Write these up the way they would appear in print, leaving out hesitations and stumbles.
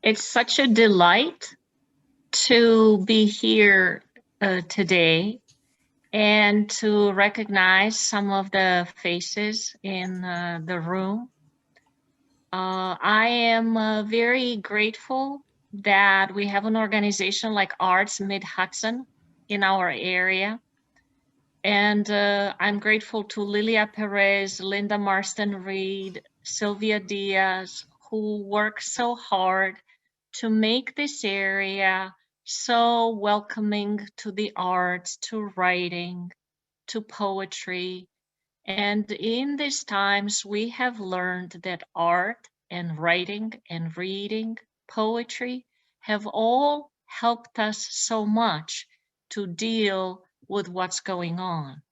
It's such a delight to be here today and to recognize some of the faces in the room. I am very grateful that we have an organization like Arts Mid-Hudson in our area. And I'm grateful to Lilia Perez, Linda Marston Reed, Sylvia Diaz, who work so hard to make this area so welcoming to the arts, to writing, to poetry. And in these times, we have learned that art and writing and reading, poetry have all helped us so much to deal with what's going on.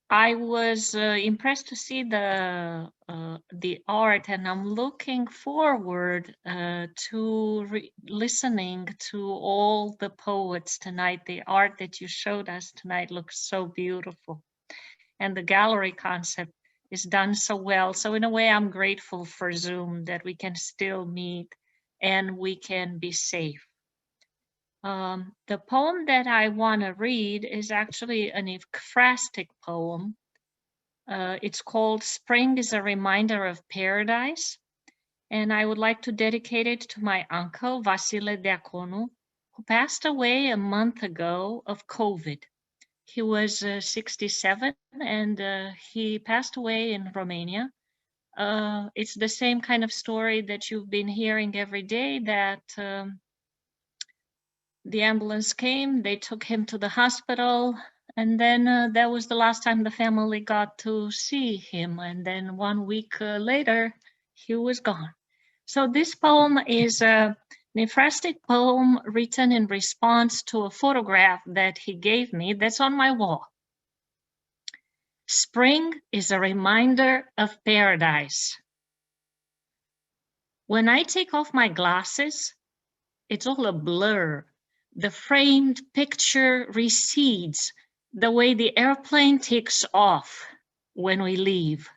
I was impressed to see the art, and I'm looking forward to listening to all the poets tonight. The art that you showed us tonight looks so beautiful, and the gallery concept is done so well. So in a way, I'm grateful for Zoom that we can still meet and we can be safe. The poem that I want to read is actually an ekphrastic poem. It's called Spring is a Reminder of Paradise. And I would like to dedicate it to my uncle, Vasile Diaconu, who passed away a month ago of COVID. He was 67 and he passed away in Romania. It's the same kind of story that you've been hearing every day, that the ambulance came, they took him to the hospital, and then that was the last time the family got to see him. And then 1 week later, he was gone. So this poem is an ekphrastic poem written in response to a photograph that he gave me that's on my wall. Spring is a reminder of paradise. When I take off my glasses, it's all a blur. The framed picture recedes the way the airplane takes off when we leave.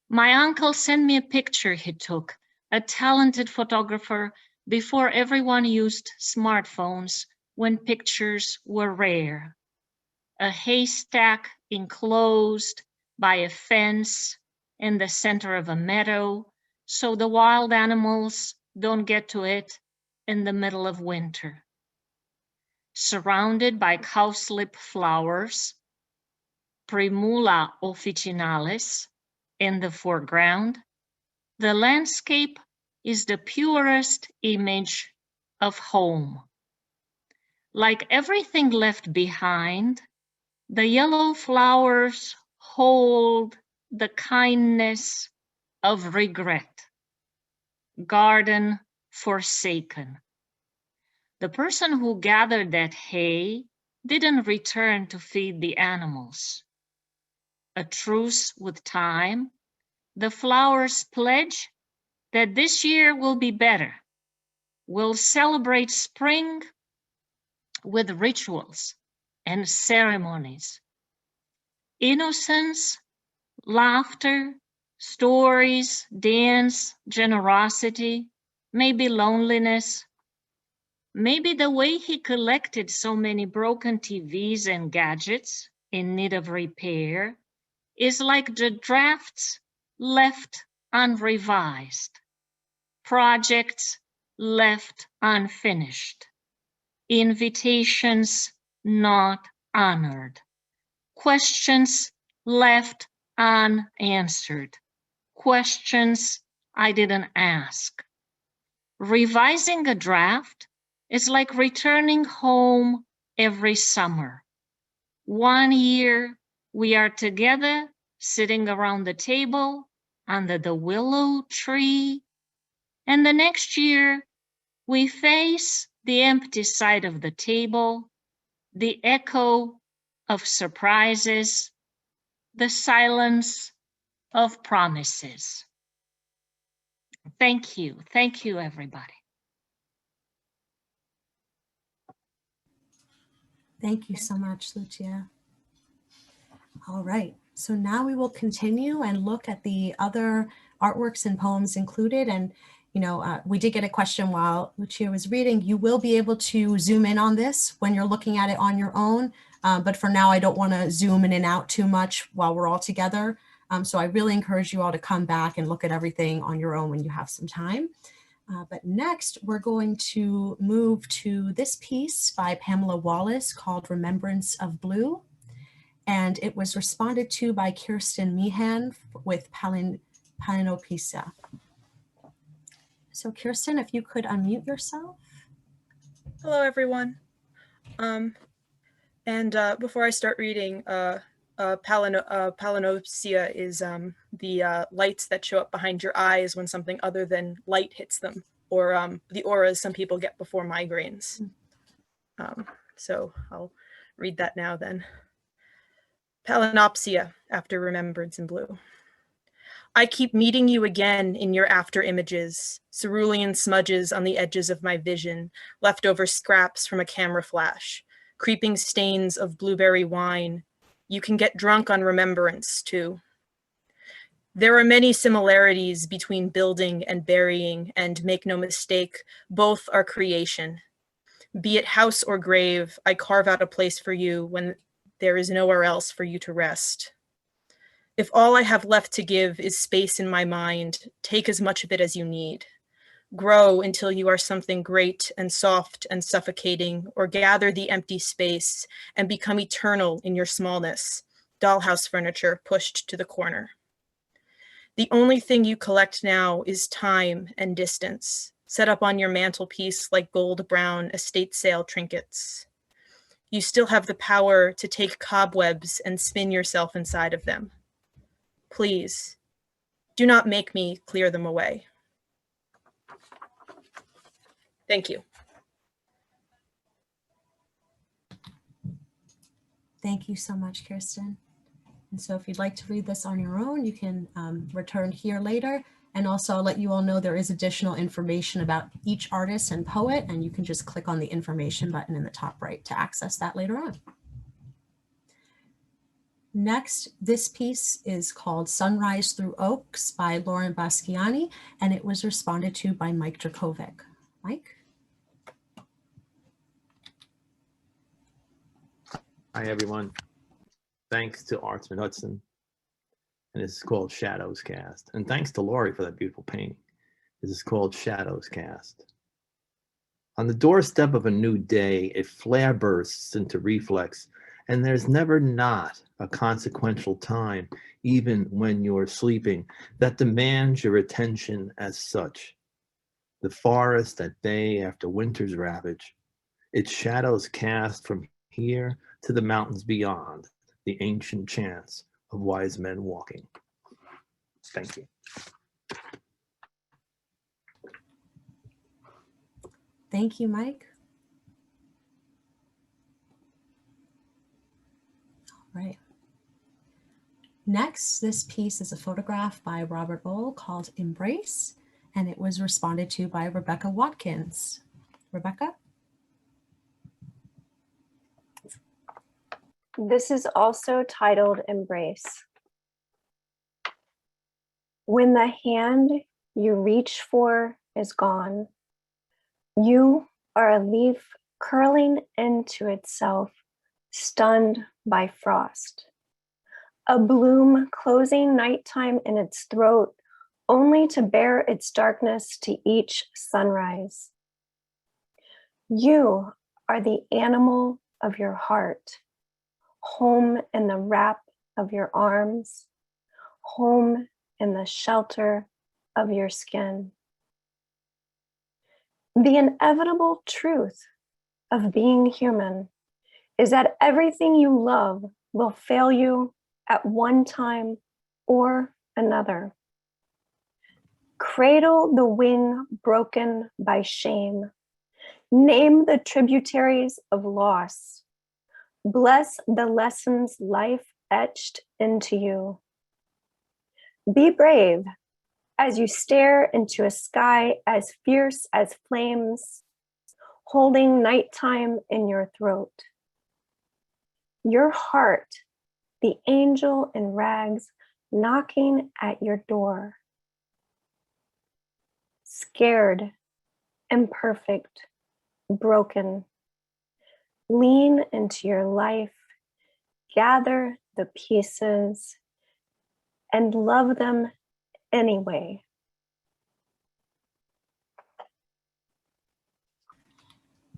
My uncle sent me a picture he took, a talented photographer, before everyone used smartphones, when pictures were rare. A haystack enclosed by a fence in the center of a meadow, so the wild animals don't get to it in the middle of winter. Surrounded by cowslip flowers, Primula officinalis, in the foreground, the landscape is the purest image of home. Like everything left behind, the yellow flowers hold the kindness of regret, garden forsaken. The person who gathered that hay didn't return to feed the animals. A truce with time, the flowers pledge that this year will be better. We'll celebrate spring with rituals and ceremonies. Innocence, laughter, stories, dance, generosity, maybe loneliness. Maybe the way he collected so many broken TVs and gadgets in need of repair is like the drafts left unrevised, projects left unfinished, invitations not honored, questions left unanswered, questions I didn't ask. Revising a draft is like returning home every summer. 1 year we are together, sitting around the table under the willow tree, and the next year we face the empty side of the table, the echo of surprises, the silence of promises. Thank you everybody. Thank you so much, Lucia. All right, so now we will continue and look at the other artworks and poems included. And, you know, we did get a question while Lucia was reading. You will be able to zoom in on this when you're looking at it on your own. But for now, I don't want to zoom in and out too much while we're all together. So I really encourage you all to come back and look at everything on your own when you have some time. But next, we're going to move to this piece by Pamela Wallace called Remembrance of Blue. And it was responded to by Kirsten Meehan with Palinopisa. So Kirsten, if you could unmute yourself. Hello, everyone. Before I start reading, palinopsia is the lights that show up behind your eyes when something other than light hits them, or the auras some people get before migraines. So I'll read that now then. Palinopsia, after Remembrance in Blue. I keep meeting you again in your after images, cerulean smudges on the edges of my vision, leftover scraps from a camera flash, creeping stains of blueberry wine. You can get drunk on remembrance, too. There are many similarities between building and burying, and make no mistake, both are creation. Be it house or grave, I carve out a place for you when there is nowhere else for you to rest. If all I have left to give is space in my mind, take as much of it as you need. Grow until you are something great and soft and suffocating, or gather the empty space and become eternal in your smallness, dollhouse furniture pushed to the corner. The only thing you collect now is time and distance, set up on your mantelpiece like gold brown estate sale trinkets. You still have the power to take cobwebs and spin yourself inside of them. Please, do not make me clear them away. Thank you. Thank you so much, Kirsten. And so if you'd like to read this on your own, you can return here later. And also I'll let you all know there is additional information about each artist and poet, and you can just click on the information button in the top right to access that later on. Next, this piece is called Sunrise Through Oaks by Lauren Basquiani, and it was responded to by Mike Dracovic. Mike? Hi, everyone. Thanks to Arts Mid-Hudson. And this is called Shadows Cast. And thanks to Laurie for that beautiful painting. This is called Shadows Cast. On the doorstep of a new day, a flare bursts into reflex, and there's never not a consequential time, even when you're sleeping, that demands your attention as such. The forest at bay after winter's ravage, its shadows cast from here to the mountains beyond, the ancient chants of wise men walking. Thank you. Thank you, Mike. All right. Next, this piece is a photograph by Robert Ohl called Embrace, and it was responded to by Rebecca Watkins. Rebecca? This is also titled Embrace. When the hand you reach for is gone, you are a leaf curling into itself, stunned by frost. A bloom closing nighttime in its throat, only to bear its darkness to each sunrise. You are the animal of your heart, home in the wrap of your arms, home in the shelter of your skin. The inevitable truth of being human is that everything you love will fail you at one time or another. Cradle the wing broken by shame. Name the tributaries of loss. Bless the lessons life etched into you. Be brave as you stare into a sky as fierce as flames, holding nighttime in your throat. Your heart, the angel in rags knocking at your door, scared, imperfect, broken. Lean into your life, gather the pieces, and love them anyway.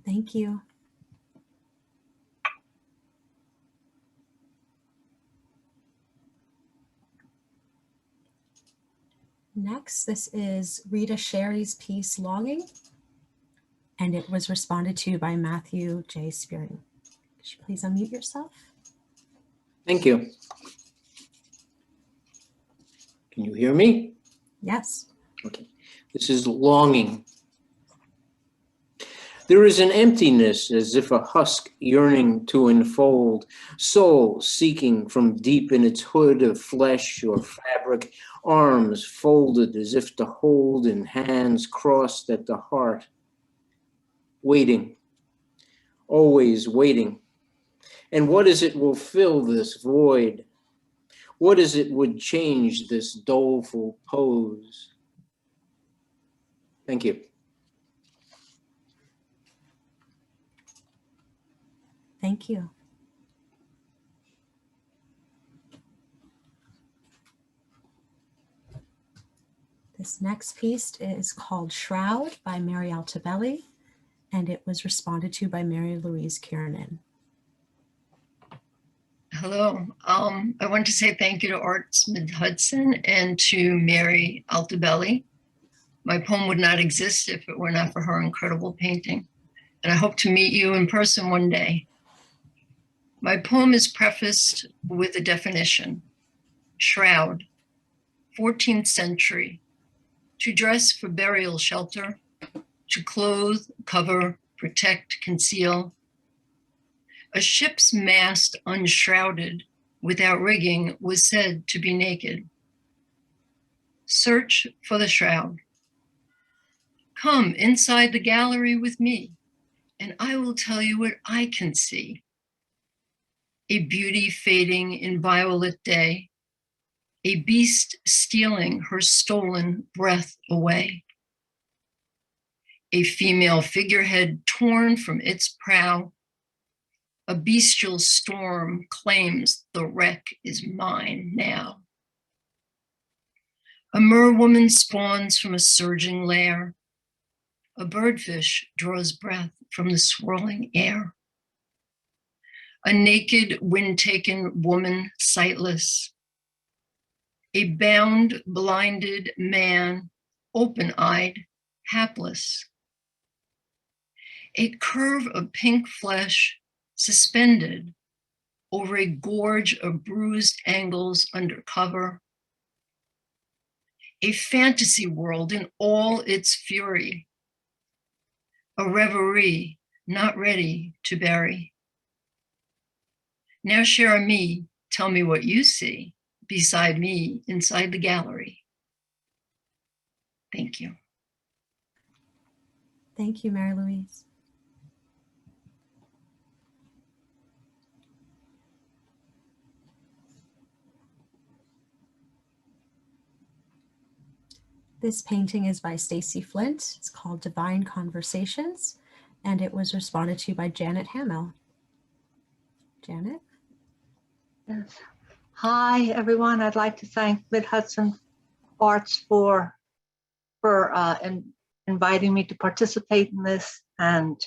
Thank you. Next, this is Rita Sherry's piece, Longing, and it was responded to by Matthew J. Spearing. Could you please unmute yourself? Thank you. Can you hear me? Yes. Okay. This is Longing. There is an emptiness as if a husk yearning to enfold, soul seeking from deep in its hood of flesh or fabric, arms folded as if to hold and hands crossed at the heart. Waiting, always waiting. And what is it will fill this void? What is it would change this doleful pose? Thank you. Thank you. This next piece is called Shroud by Mary Altabelli, and it was responded to by Mary Louise Kiernan. Hello. I want to say thank you to Arts Mid-Hudson and to Mary Altabelli. My poem would not exist if it were not for her incredible painting. And I hope to meet you in person one day. My poem is prefaced with a definition. Shroud, 14th century, to dress for burial shelter, to clothe, cover, protect, conceal. A ship's mast unshrouded, without rigging, was said to be naked. Search for the shroud. Come inside the gallery with me, and I will tell you what I can see. A beauty fading in violet day, a beast stealing her stolen breath away. A female figurehead torn from its prow, a bestial storm claims the wreck is mine now. A merwoman spawns from a surging lair, a birdfish draws breath from the swirling air. A naked, wind-taken woman sightless, a bound, blinded man, open-eyed, hapless. A curve of pink flesh suspended over a gorge of bruised angles under cover. A fantasy world in all its fury, a reverie not ready to bury. Now share me, tell me what you see beside me inside the gallery. Thank you. Thank you, Mary Louise. This painting is by Stacy Flint. It's called Divine Conversations, and it was responded to by Janet Hamill. Janet? Yes. Hi, everyone. I'd like to thank Mid-Hudson Arts for inviting me to participate in this. And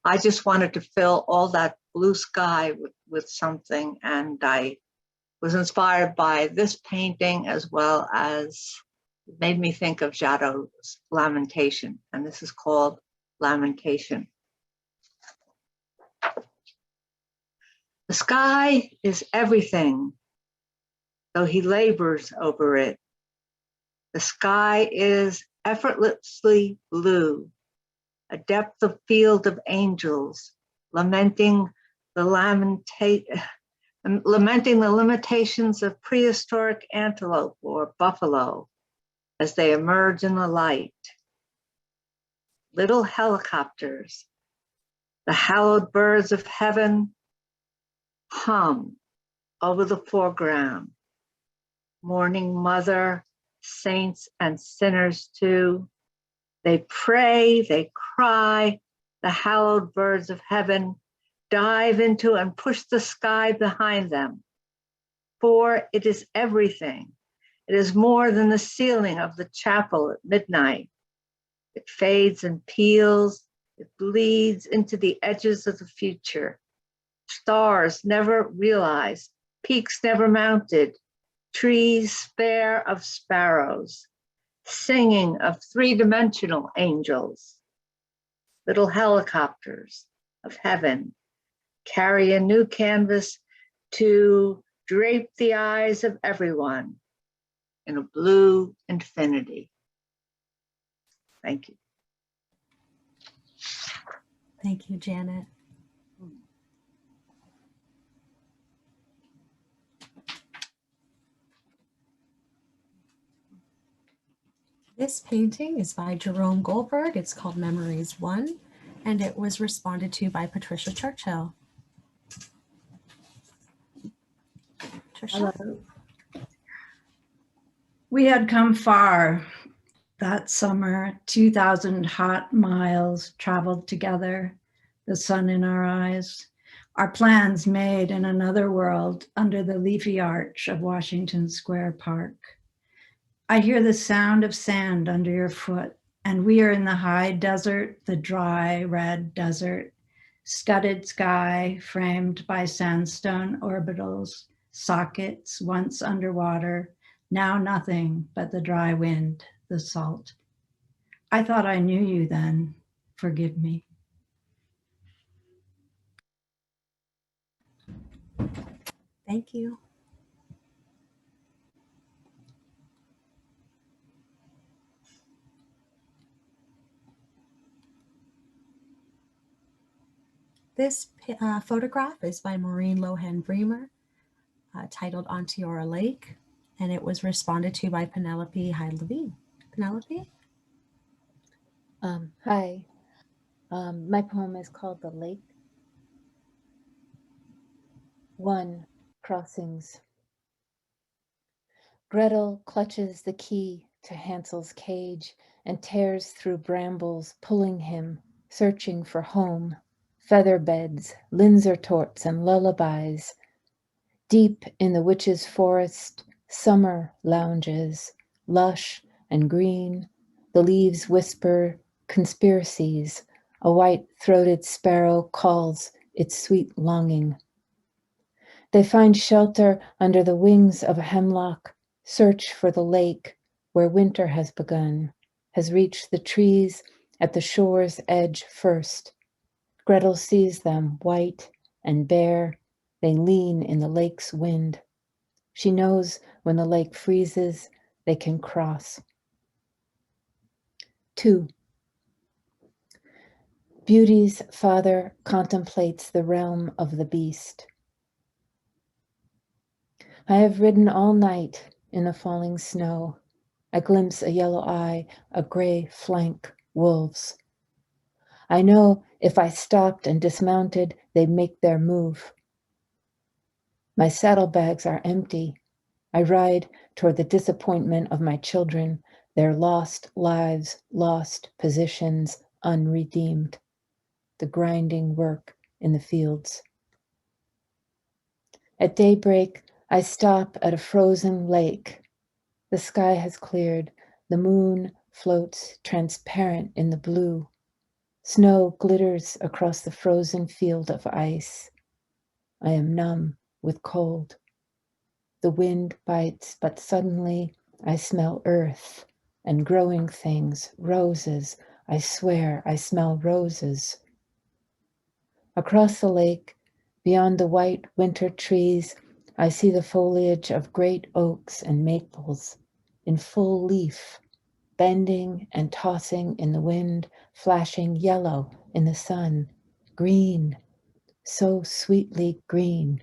I just wanted to fill all that blue sky with something. And I was inspired by this painting, as well as it made me think of Jadot's Lamentation. And this is called Lamentation. The sky is everything, though he labors over it. The sky is effortlessly blue, a depth of field of angels, lamenting the limitations of prehistoric antelope or buffalo as they emerge in the light. Little helicopters, the hallowed birds of heaven, hum over the foreground. Morning Mother, saints and sinners too, They pray, they cry, the hallowed birds of heaven dive into and push the sky behind them. For it is everything. It is more than the ceiling of the chapel at midnight. It fades and peels. It bleeds into the edges of the future. Stars never realized, peaks never mounted, trees spare of sparrows, singing of three-dimensional angels. Little helicopters of heaven carry a new canvas to drape the eyes of everyone in a blue infinity. Thank you. Thank you, Janet. This painting is by Jerome Goldberg. It's called Memories 1, and it was responded to by Patricia Churchill. Patricia? Hello. We had come far that summer, 2,000 hot miles traveled together, the sun in our eyes, our plans made in another world under the leafy arch of Washington Square Park. I hear the sound of sand under your foot, and we are in the high desert, the dry red desert, studded sky framed by sandstone orbitals, sockets once underwater, now nothing but the dry wind, the salt. I thought I knew you then. Forgive me. Thank you. This photograph is by Maureen Lohan Bremer, titled Onteora Lake, and it was responded to by Penelope Hyde-Levine. Penelope? Hi. My poem is called The Lake. 1. Crossings. Gretel clutches the key to Hansel's cage and tears through brambles, pulling him, searching for home, feather beds, linzer torts, and lullabies. Deep in the witch's forest, summer lounges, lush and green. The leaves whisper conspiracies. A white-throated sparrow calls its sweet longing. They find shelter under the wings of a hemlock, search for the lake where winter has begun, has reached the trees at the shore's edge first. Gretel sees them, white and bare. They lean in the lake's wind. She knows when the lake freezes, they can cross. 2. Beauty's father contemplates the realm of the beast. I have ridden all night in the falling snow. I glimpse a yellow eye, a gray flank, wolves. I know if I stopped and dismounted, they'd make their move. My saddlebags are empty. I ride toward the disappointment of my children, their lost lives, lost positions, unredeemed. The grinding work in the fields. At daybreak, I stop at a frozen lake. The sky has cleared. The moon floats transparent in the blue. Snow glitters across the frozen field of ice. I am numb with cold. The wind bites, but suddenly I smell earth and growing things, roses. I swear I smell roses. Across the lake, beyond the white winter trees, I see the foliage of great oaks and maples in full leaf, bending and tossing in the wind, flashing yellow in the sun, green, so sweetly green.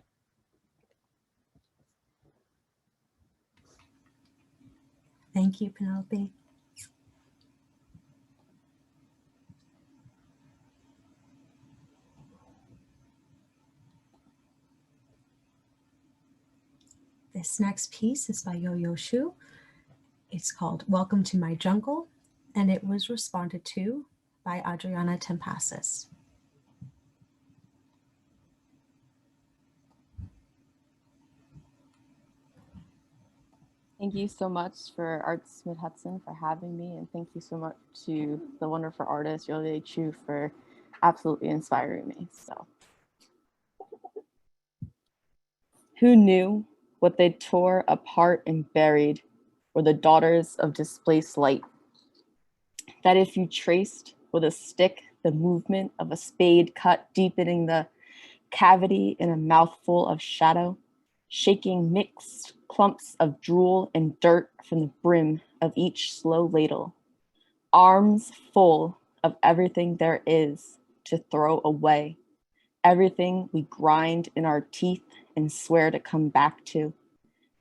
Thank you, Penelope. This next piece is by Yo-Yo Shu. It's called Welcome to My Jungle, and it was responded to by Adriana Tempasis. Thank you so much for Arts Mid-Hudson for having me, and thank you so much to the wonderful artist Yole Chu for absolutely inspiring me. So, who knew what they tore apart and buried were the daughters of displaced light? That if you traced with a stick the movement of a spade cut deepening the cavity in a mouthful of shadow, shaking mixed clumps of drool and dirt from the brim of each slow ladle, arms full of everything there is to throw away, everything we grind in our teeth and swear to come back to.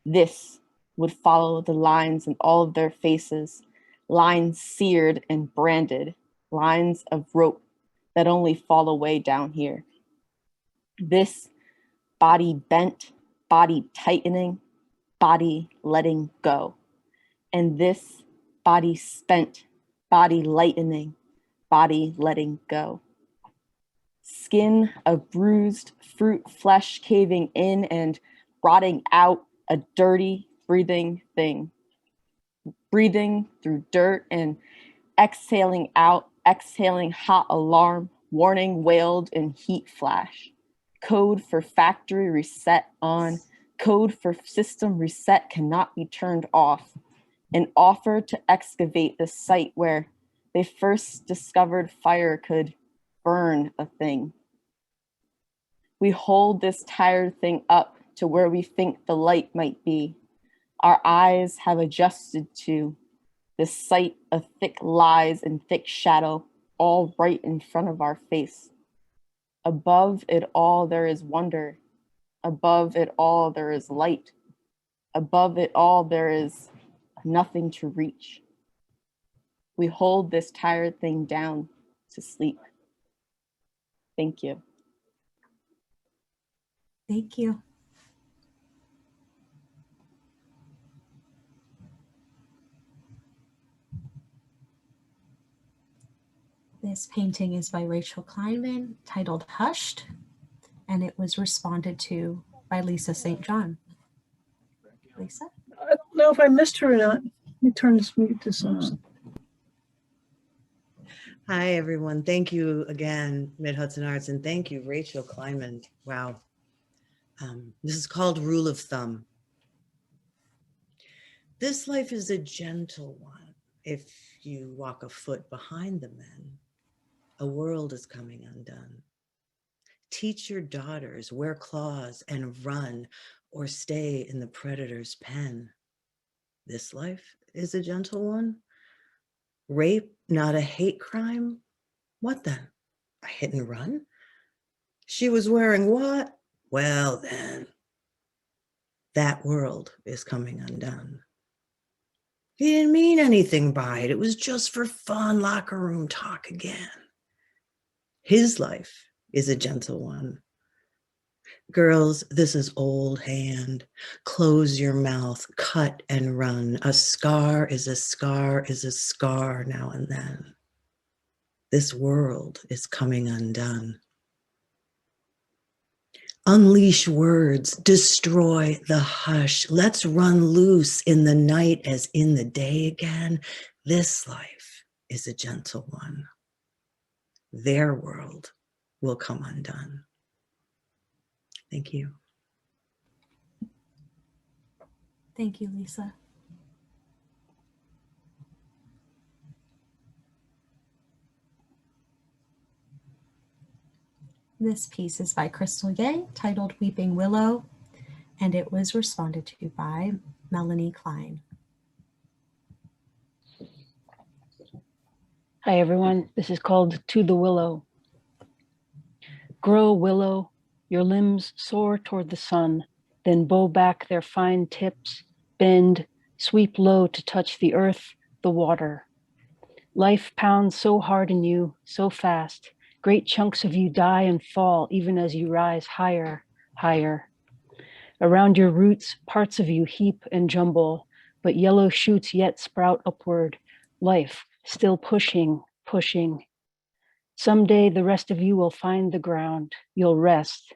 This would follow the lines in all of their faces, lines seared and branded, lines of rope that only fall away down here. This body bent, body tightening, body letting go. And this body spent, body lightening, body letting go. Skin of bruised fruit flesh caving in and rotting out, a dirty breathing thing. Breathing through dirt and exhaling out, exhaling hot alarm, warning wailed in heat flash. Code for factory reset on, code for system reset cannot be turned off. An offer to excavate the site where they first discovered fire could burn a thing. We hold this tired thing up to where we think the light might be. Our eyes have adjusted to the sight of thick lies and thick shadow, all right in front of our face. Above it all, there is wonder. Above it all, there is light. Above it all, there is nothing to reach. We hold this tired thing down to sleep. Thank you. Thank you. This painting is by Rachel Kleinman, titled Hushed, and it was responded to by Lisa St. John. Lisa? I don't know if I missed her or not. Let me turn this mute to some. Hi, everyone. Thank you again, Mid-Hudson Arts, and thank you, Rachel Kleinman. Wow. This is called Rule of Thumb. This life is a gentle one. If you walk a foot behind the men, a world is coming undone. Teach your daughters, wear claws and run, or stay in the predator's pen. This life is a gentle one. Rape, not a hate crime? What then? A hit and run? She was wearing what? Well then, that world is coming undone. He didn't mean anything by it. It was just for fun, locker room talk again. His life is a gentle one. Girls, this is old hand. Close your mouth, cut and run. A scar is a scar is a scar now and then. This world is coming undone. Unleash words, destroy the hush. Let's run loose in the night as in the day again. This life is a gentle one. Their world will come undone. Thank you. Thank you, Lisa. This piece is by Crystal Ye, titled Weeping Willow, and it was responded to by Melanie Klein. Hi, everyone. This is called To the Willow. Grow, willow, your limbs soar toward the sun, then bow back their fine tips, bend, sweep low to touch the earth, the water. Life pounds so hard in you, so fast. Great chunks of you die and fall even as you rise higher, higher. Around your roots, parts of you heap and jumble, but yellow shoots yet sprout upward. Life, still pushing, pushing. Someday the rest of you will find the ground, you'll rest.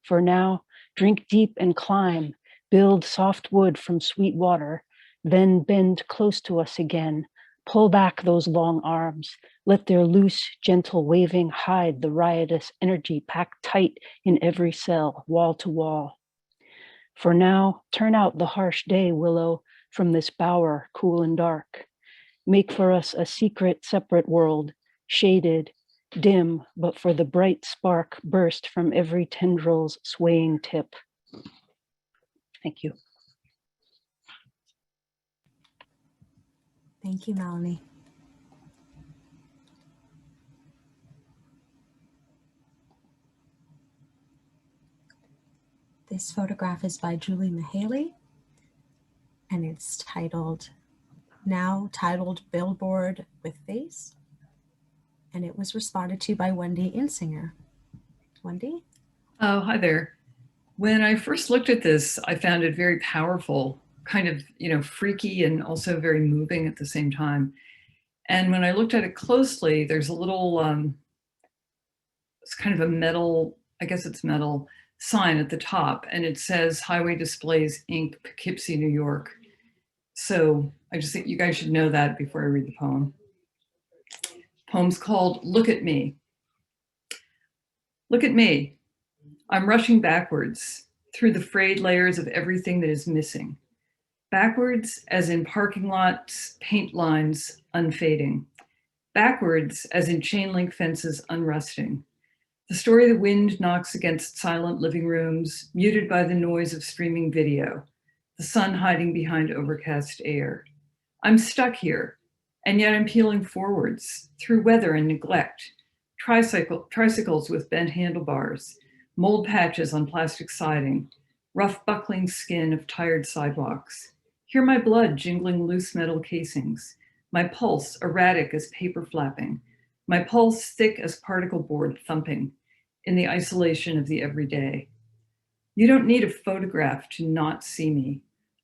For now, drink deep and climb, build soft wood from sweet water, then bend close to us again. Pull back those long arms, let their loose, gentle waving hide the riotous energy packed tight in every cell, wall to wall. For now, turn out the harsh day, willow, from this bower, cool and dark. Make for us a secret, separate world, shaded, dim, but for the bright spark burst from every tendril's swaying tip. Thank you. Thank you, Melanie. This photograph is by Julie Mahaley, and it's titled, now titled Billboard with Face, and it was responded to by Wendy Insinger. Wendy? Oh, hi there. When I first looked at this, I found it very powerful, kind of, freaky and also very moving at the same time. And when I looked at it closely, there's a little, it's kind of a metal, I guess it's metal, sign at the top, and it says Highway Displays Inc., Poughkeepsie, New York. So I just think you guys should know that before I read the poem. The poem's called Look at Me. Look at me. I'm rushing backwards through the frayed layers of everything that is missing. Backwards as in parking lots, paint lines unfading. Backwards as in chain link fences unrusting. The story the wind knocks against silent living rooms, muted by the noise of streaming video. The sun hiding behind overcast air. I'm stuck here, and yet I'm peeling forwards through weather and neglect. Tricycles with bent handlebars, mold patches on plastic siding, rough buckling skin of tired sidewalks. Hear my blood jingling loose metal casings, my pulse erratic as paper flapping, my pulse thick as particle board thumping in the isolation of the everyday. You don't need a photograph to not see me.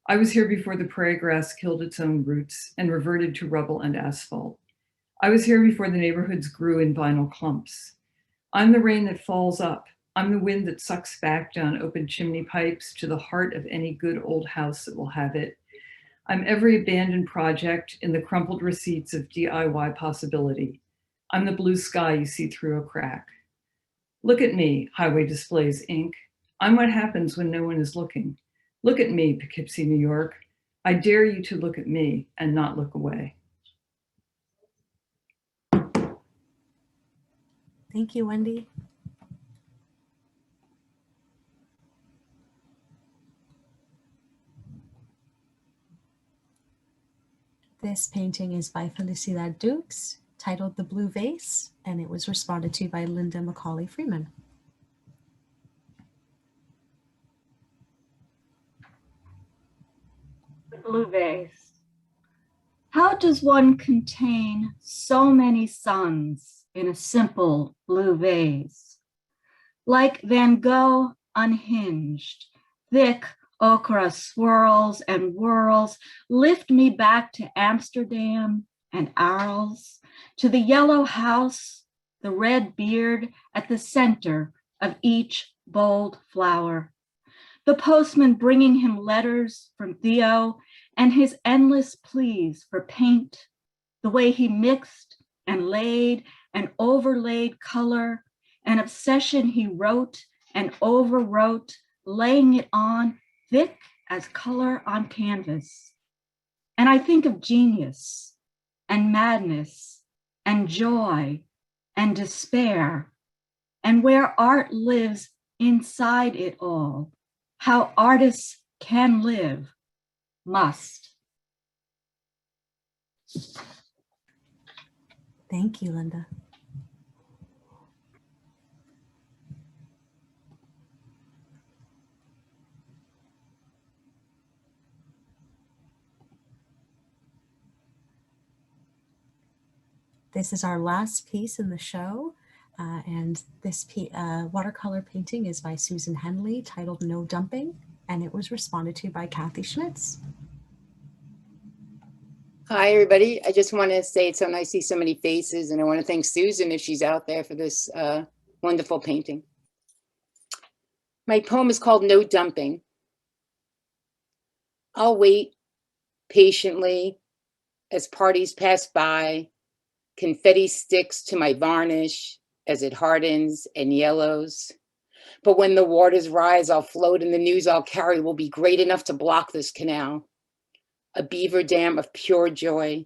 I was here before the prairie grass killed its own roots and reverted to rubble and asphalt. I was here before the neighborhoods grew in vinyl clumps. I'm the rain that falls up. I'm the wind that sucks back down open chimney pipes to the heart of any good old house that will have it. I'm every abandoned project in the crumpled receipts of DIY possibility. I'm the blue sky you see through a crack. Look at me, Highway Displays Inc. I'm what happens when no one is looking. Look at me, Poughkeepsie, New York. I dare you to look at me and not look away. Thank you, Wendy. This painting is by Felicidad Dukes, titled The Blue Vase, and it was responded to by Linda Macaulay Freeman. The blue vase. How does one contain so many suns in a simple blue vase? Like Van Gogh unhinged, thick ochre swirls and whirls lift me back to Amsterdam and Arles, to the yellow house, the red beard at the center of each bold flower. The postman bringing him letters from Theo and his endless pleas for paint, the way he mixed and laid and overlaid color, an obsession he wrote and overwrote, laying it on thick as color on canvas. And I think of genius and madness and joy and despair, and where art lives inside it all, how artists can live, must. Thank you, Linda. This is our last piece in the show, and this watercolor painting is by Susan Henley, titled No Dumping, and it was responded to by Kathy Schmitz. Hi, everybody. I just want to say it's so nice to see so many faces, and I want to thank Susan if she's out there for this wonderful painting. My poem is called No Dumping. I'll wait patiently as parties pass by. Confetti sticks to my varnish as it hardens and yellows. But when the waters rise, I'll float, and the news I'll carry will be great enough to block this canal. A beaver dam of pure joy.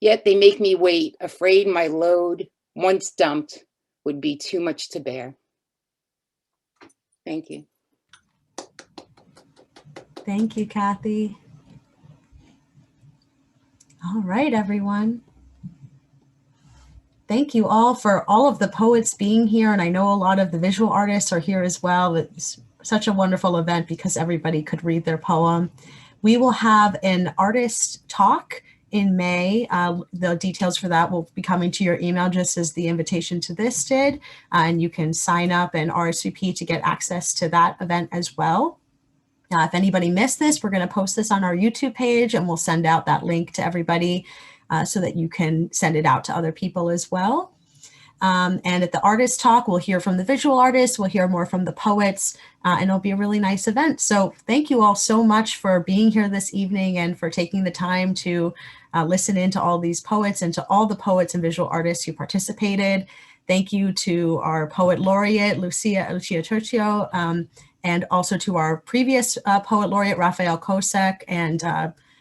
Yet they make me wait, afraid my load, once dumped, would be too much to bear. Thank you. Thank you, Kathy. All right, everyone. Thank you all for all of the poets being here. And I know a lot of the visual artists are here as well. It's such a wonderful event because everybody could read their poem. We will have an artist talk in May. The details for that will be coming to your email just as the invitation to this did. And you can sign up and RSVP to get access to that event as well. If anybody missed this, we're going to post this on our YouTube page and we'll send out that link to everybody so that you can send it out to other people as well. And at the artist talk, we'll hear from the visual artists, we'll hear more from the poets, and it'll be a really nice event. So thank you all so much for being here this evening and for taking the time to listen in to all these poets and to all the poets and visual artists who participated. Thank you to our poet laureate, Lucia Turcio, and also to our previous poet laureate, Raphael Kosek, and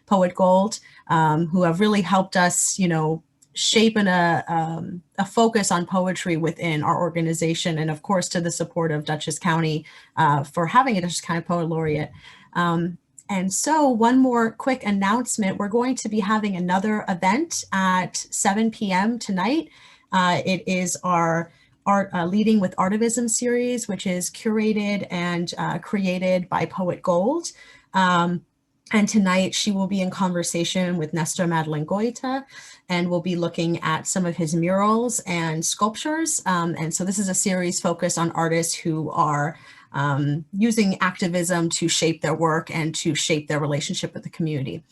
Poet Gold, who have really helped us, shape a focus on poetry within our organization, and of course to the support of Dutchess County for having a Dutchess County Poet Laureate. And so one more quick announcement, we're going to be having another event at 7 p.m. tonight. It is our Leading with Artivism series, which is curated and created by Poet Gold. And tonight she will be in conversation with Nestor Madeline Goita, and we'll be looking at some of his murals and sculptures. And so this is a series focused on artists who are using activism to shape their work and to shape their relationship with the community.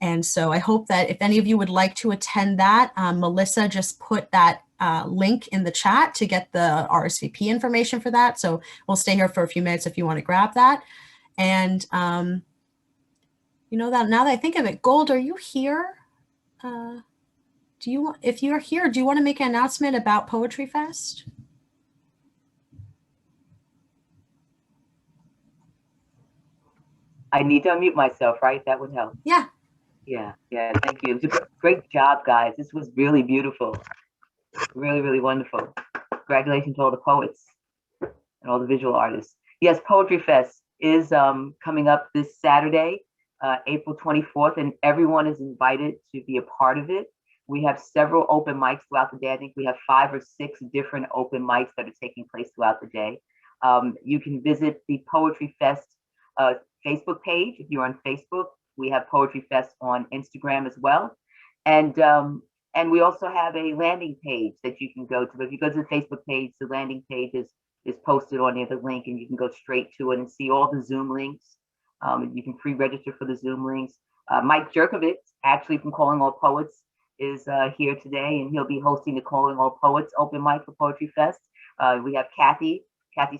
And so I hope that if any of you would like to attend that, Melissa just put that link in the chat to get the RSVP information for that. So we'll stay here for a few minutes if you want to grab that. And that now that I think of it, Gold, are you here? If you're here, do you want to make an announcement about Poetry Fest? I need to unmute myself, right? That would help. Yeah. Yeah, thank you. It was a great job, guys. This was really beautiful. Really, really wonderful. Congratulations to all the poets and all the visual artists. Yes, Poetry Fest is coming up this Saturday, April 24th, and everyone is invited to be a part of it. We have several open mics throughout the day. I think we have 5 or 6 different open mics that are taking place throughout the day. You can visit the Poetry Fest Facebook page if you're on Facebook. We have Poetry Fest on Instagram as well. And we also have a landing page that you can go to. If you go to the Facebook page, the landing page is posted on the link, and you can go straight to it and see all the Zoom links. You can pre-register for the Zoom links. Mike Jerkovich, actually from Calling All Poets, is here today, and he'll be hosting the Calling All Poets open mic for Poetry Fest. We have Kathy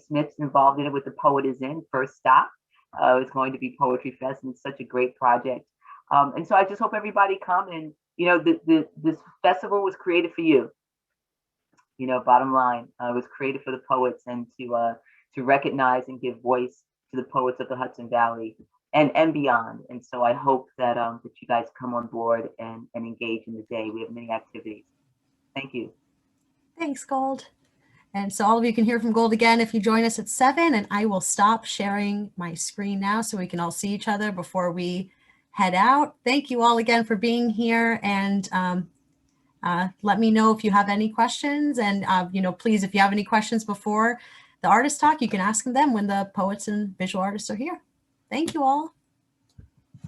Smith's involved in it with The Poet Is In, First Stop. It's going to be Poetry Fest, and it's such a great project. And so I just hope everybody come, and this festival was created for you. Bottom line, it was created for the poets and to recognize and give voice to the poets of the Hudson Valley and beyond. And so I hope that you guys come on board and engage in the day. We have many activities. Thank you. Thanks, Gold. And so all of you can hear from Gold again if you join us at 7, and I will stop sharing my screen now so we can all see each other before we head out. Thank you all again for being here, and let me know if you have any questions. And please, if you have any questions before the artist talk, you can ask them when the poets and visual artists are here. Thank you all.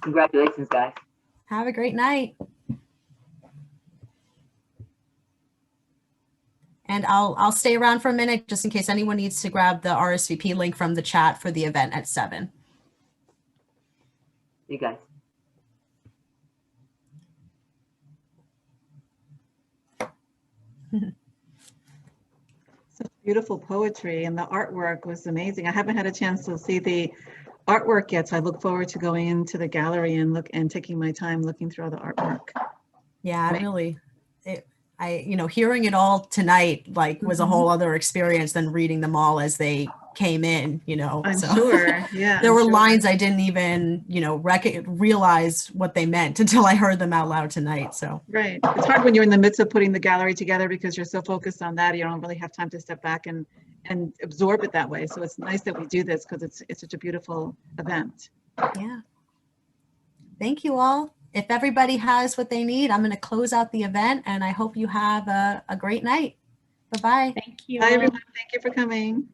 Congratulations, guys. Have a great night. And I'll stay around for a minute just in case anyone needs to grab the RSVP link from the chat for the event at 7. You guys. Such beautiful poetry, and the artwork was amazing. I haven't had a chance to see the artwork yet, so I look forward to going into the gallery and taking my time looking through all the artwork. Yeah, really. Hearing it all tonight, like, was a whole other experience than reading them all as they came in, I'm so. sure, yeah. There I'm were sure. lines I didn't even, realize what they meant until I heard them out loud tonight, so. Right. It's hard when you're in the midst of putting the gallery together because you're so focused on that, you don't really have time to step back and absorb it that way. So it's nice that we do this because it's such a beautiful event. Yeah. Thank you all. If everybody has what they need, I'm going to close out the event, and I hope you have a great night. Bye-bye. Thank you. Bye, everyone. Thank you for coming.